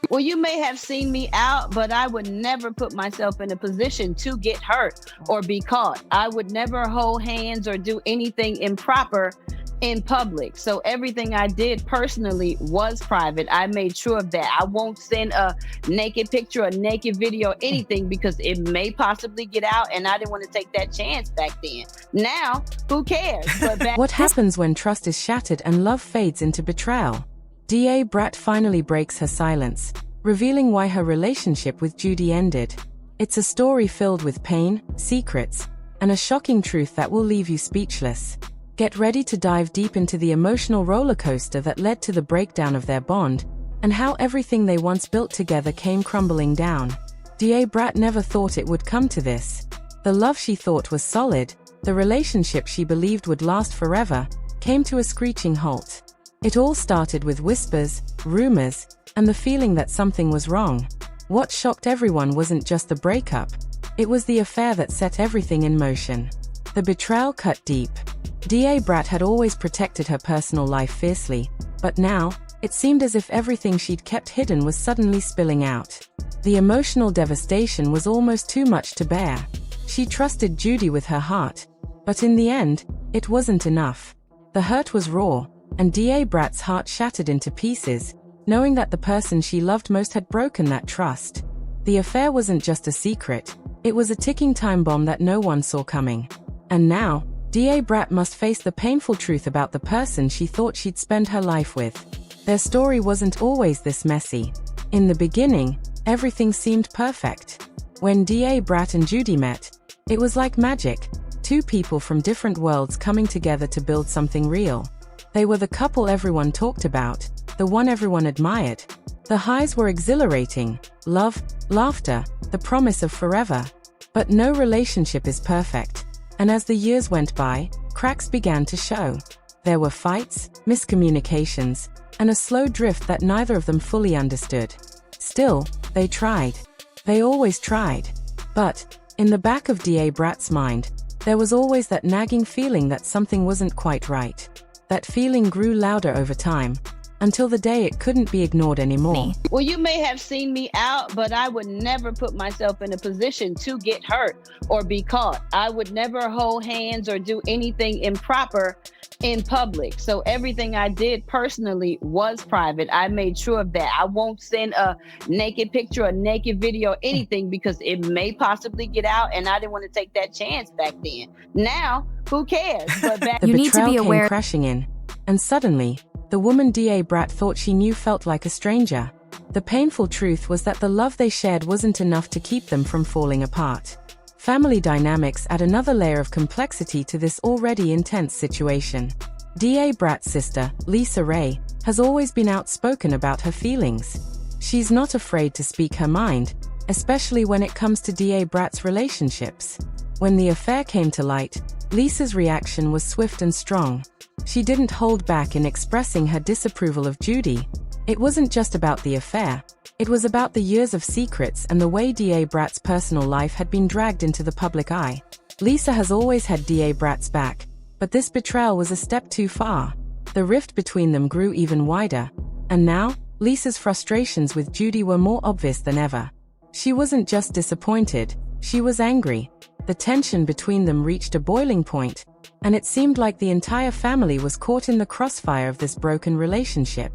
Well, you may have seen me out, but I would never put myself in a position to get hurt or be caught. I would never hold hands or do anything improper in public. So everything I did personally was private. I made sure of that. I won't send a naked picture, a naked video, anything, because it may possibly get out, and I didn't want to take that chance back then. Now, who cares? But What happens when trust is shattered and love fades into betrayal? DA Brat finally breaks her silence, revealing why her relationship with Judy ended. It's a story filled with pain, secrets, and a shocking truth that will leave you speechless. Get ready to dive deep into the emotional roller coaster that led to the breakdown of their bond, and how everything they once built together came crumbling down. DA Brat never thought it would come to this. The love she thought was solid, the relationship she believed would last forever, came to a screeching halt. It all started with whispers, rumors, and the feeling that something was wrong. What shocked everyone wasn't just the breakup, it was the affair that set everything in motion. The betrayal cut deep. DA Brat had always protected her personal life fiercely, but now, it seemed as if everything she'd kept hidden was suddenly spilling out. The emotional devastation was almost too much to bear. She trusted Judy with her heart, but in the end, it wasn't enough. The hurt was raw, and DA Brat's heart shattered into pieces, knowing that the person she loved most had broken that trust. The affair wasn't just a secret, it was a ticking time bomb that no one saw coming. And now, DA Brat must face the painful truth about the person she thought she'd spend her life with. Their story wasn't always this messy. In the beginning, everything seemed perfect. When DA Brat and Judy met, it was like magic, two people from different worlds coming together to build something real. They were the couple everyone talked about, the one everyone admired. The highs were exhilarating, love, laughter, the promise of forever. But no relationship is perfect. And as the years went by, cracks began to show. There were fights, miscommunications, and a slow drift that neither of them fully understood. Still, they tried. They always tried. But, in the back of DA Brat's mind, there was always that nagging feeling that something wasn't quite right. That feeling grew louder over time, until the day it couldn't be ignored anymore. Well, you may have seen me out, but I would never put myself in a position to get hurt or be caught. I would never hold hands or do anything improper in public. So everything I did personally was private. I made sure of that. I won't send a naked picture, a naked video, anything, because it may possibly get out, and I didn't want to take that chance back then. Now, who cares? But back The betrayal came crashing in, and suddenly, the woman DA Brat thought she knew felt like a stranger. The painful truth was that the love they shared wasn't enough to keep them from falling apart. Family dynamics add another layer of complexity to this already intense situation. DA Brat's sister, Lisa Ray, has always been outspoken about her feelings. She's not afraid to speak her mind, especially when it comes to DA Brat's relationships. When the affair came to light, Lisa's reaction was swift and strong. She didn't hold back in expressing her disapproval of Judy. It wasn't just about the affair, it was about the years of secrets and the way DA Brat's personal life had been dragged into the public eye. Lisa has always had DA Brat's back, but this betrayal was a step too far. The rift between them grew even wider, and now, Lisa's frustrations with Judy were more obvious than ever. She wasn't just disappointed, she was angry. The tension between them reached a boiling point, and it seemed like the entire family was caught in the crossfire of this broken relationship.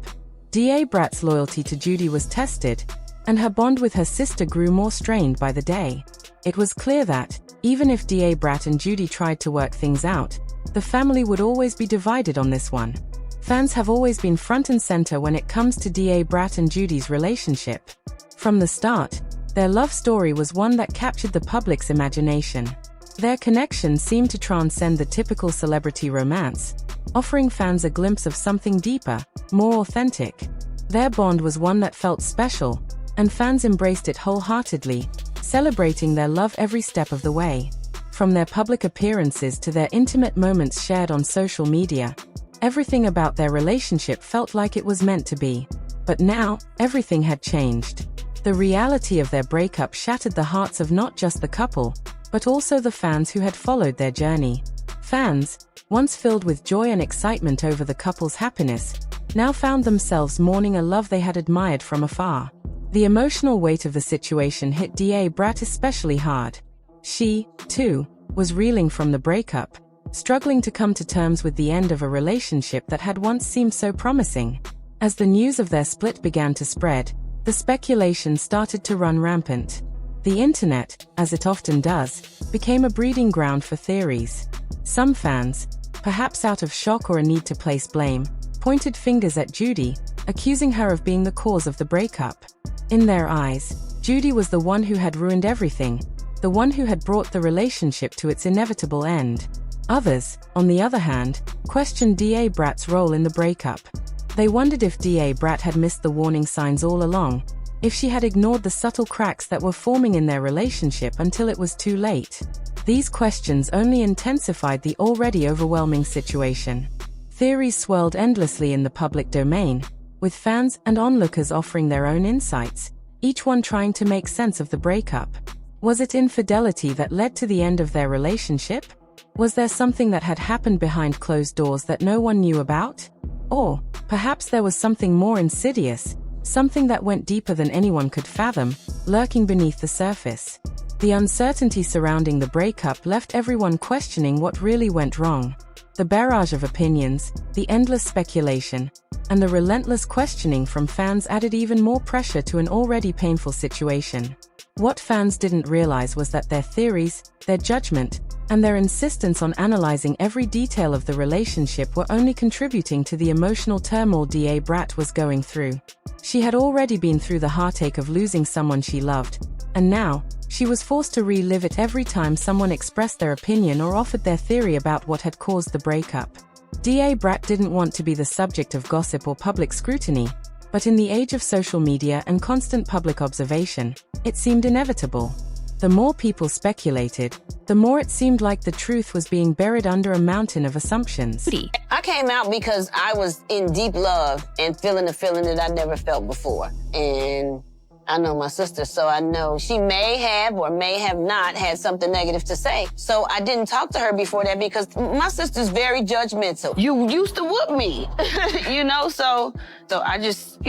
DA Brat's loyalty to Judy was tested, and her bond with her sister grew more strained by the day. It was clear that, even if DA Brat and Judy tried to work things out, the family would always be divided on this one. Fans have always been front and center when it comes to DA Brat and Judy's relationship. From the start, their love story was one that captured the public's imagination. Their connection seemed to transcend the typical celebrity romance, offering fans a glimpse of something deeper, more authentic. Their bond was one that felt special, and fans embraced it wholeheartedly, celebrating their love every step of the way. From their public appearances to their intimate moments shared on social media, everything about their relationship felt like it was meant to be. But now, everything had changed. The reality of their breakup shattered the hearts of not just the couple, but also the fans who had followed their journey. Fans, once filled with joy and excitement over the couple's happiness, now found themselves mourning a love they had admired from afar. The emotional weight of the situation hit DA Brat especially hard. She, too, was reeling from the breakup, struggling to come to terms with the end of a relationship that had once seemed so promising. As the news of their split began to spread, the speculation started to run rampant. The internet, as it often does, became a breeding ground for theories. Some fans, perhaps out of shock or a need to place blame, pointed fingers at Judy, accusing her of being the cause of the breakup. In their eyes, Judy was the one who had ruined everything, the one who had brought the relationship to its inevitable end. Others, on the other hand, questioned DA Brat's role in the breakup. They wondered if DA Brat had missed the warning signs all along, if she had ignored the subtle cracks that were forming in their relationship until it was too late. These questions only intensified the already overwhelming situation. Theories swirled endlessly in the public domain, with fans and onlookers offering their own insights, each one trying to make sense of the breakup. Was it infidelity that led to the end of their relationship? Was there something that had happened behind closed doors that no one knew about? Or, perhaps there was something more insidious, something that went deeper than anyone could fathom, lurking beneath the surface. The uncertainty surrounding the breakup left everyone questioning what really went wrong. The barrage of opinions, the endless speculation, and the relentless questioning from fans added even more pressure to an already painful situation. What fans didn't realize was that their theories, their judgment, and their insistence on analyzing every detail of the relationship were only contributing to the emotional turmoil DA Brat was going through. She had already been through the heartache of losing someone she loved, and now, she was forced to relive it every time someone expressed their opinion or offered their theory about what had caused the breakup. DA Brat didn't want to be the subject of gossip or public scrutiny, but in the age of social media and constant public observation, it seemed inevitable. The more people speculated, the more it seemed like the truth was being buried under a mountain of assumptions. I came out because I was in deep love and feeling a feeling that I never felt before. And I know my sister, so I know she may have or may have not had something negative to say. So I didn't talk to her before that because my sister's very judgmental. You used to whoop me, so I just,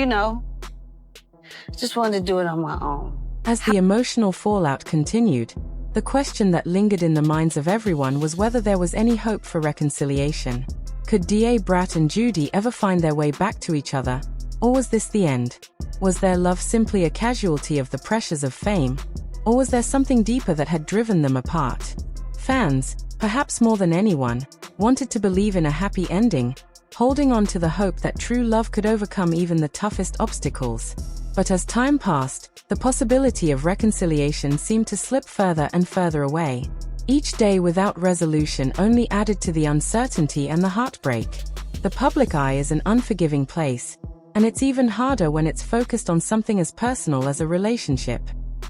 just wanted to do it on my own. As the emotional fallout continued, the question that lingered in the minds of everyone was whether there was any hope for reconciliation. Could DA Brat and Judy ever find their way back to each other? Or was this the end? Was their love simply a casualty of the pressures of fame? Or was there something deeper that had driven them apart? Fans, perhaps more than anyone, wanted to believe in a happy ending, holding on to the hope that true love could overcome even the toughest obstacles. But as time passed, the possibility of reconciliation seemed to slip further and further away. Each day without resolution only added to the uncertainty and the heartbreak. The public eye is an unforgiving place, and it's even harder when it's focused on something as personal as a relationship.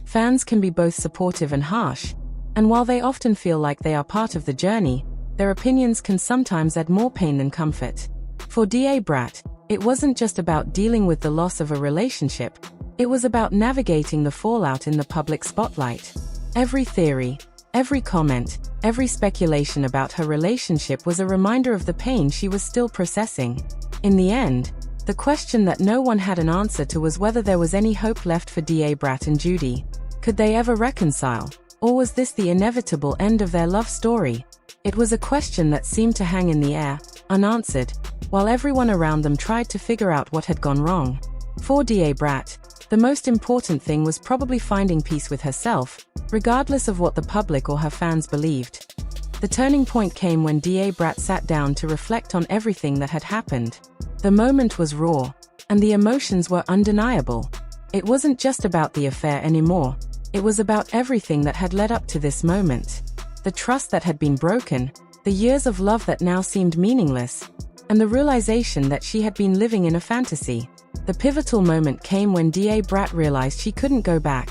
Fans can be both supportive and harsh, and while they often feel like they are part of the journey, their opinions can sometimes add more pain than comfort. For DA Brat, it wasn't just about dealing with the loss of a relationship, it was about navigating the fallout in the public spotlight. Every theory, every comment, every speculation about her relationship was a reminder of the pain she was still processing. In the end, the question that no one had an answer to was whether there was any hope left for DA Brat and Judy. Could they ever reconcile? Or was this the inevitable end of their love story? It was a question that seemed to hang in the air, unanswered, while everyone around them tried to figure out what had gone wrong. For DA Brat, the most important thing was probably finding peace with herself, regardless of what the public or her fans believed. The turning point came when DA Brat sat down to reflect on everything that had happened. The moment was raw, and the emotions were undeniable. It wasn't just about the affair anymore, it was about everything that had led up to this moment. The trust that had been broken, the years of love that now seemed meaningless, and the realization that she had been living in a fantasy. The pivotal moment came when DA Brat realized she couldn't go back.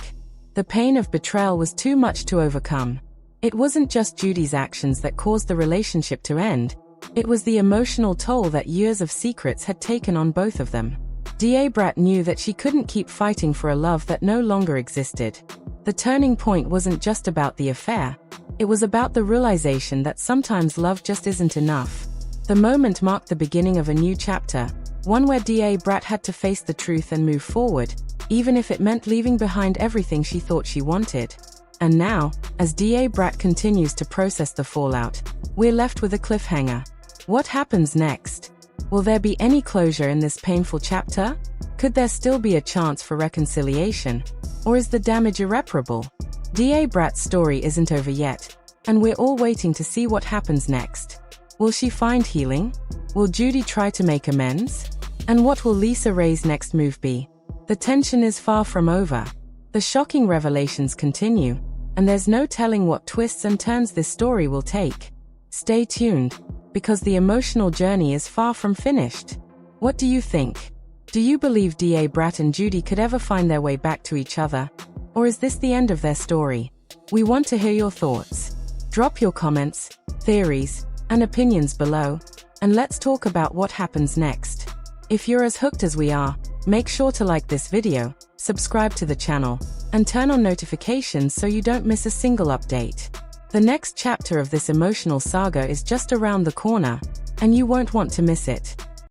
The pain of betrayal was too much to overcome. It wasn't just Judy's actions that caused the relationship to end, it was the emotional toll that years of secrets had taken on both of them. DA Brat knew that she couldn't keep fighting for a love that no longer existed. The turning point wasn't just about the affair, it was about the realization that sometimes love just isn't enough. The moment marked the beginning of a new chapter, one where DA Brat had to face the truth and move forward, even if it meant leaving behind everything she thought she wanted. And now, as DA Brat continues to process the fallout, we're left with a cliffhanger. What happens next? Will there be any closure in this painful chapter? Could there still be a chance for reconciliation? Or is the damage irreparable? DA Brat's story isn't over yet, and we're all waiting to see what happens next. Will she find healing? Will Judy try to make amends? And what will Lisa Ray's next move be? The tension is far from over. The shocking revelations continue, and there's no telling what twists and turns this story will take. Stay tuned, because the emotional journey is far from finished. What do you think? Do you believe DA Brat and Judy could ever find their way back to each other? Or is this the end of their story? We want to hear your thoughts. Drop your comments, theories, and opinions below, and let's talk about what happens next. If you're as hooked as we are, make sure to like this video, subscribe to the channel, and turn on notifications so you don't miss a single update. The next chapter of this emotional saga is just around the corner, and you won't want to miss it.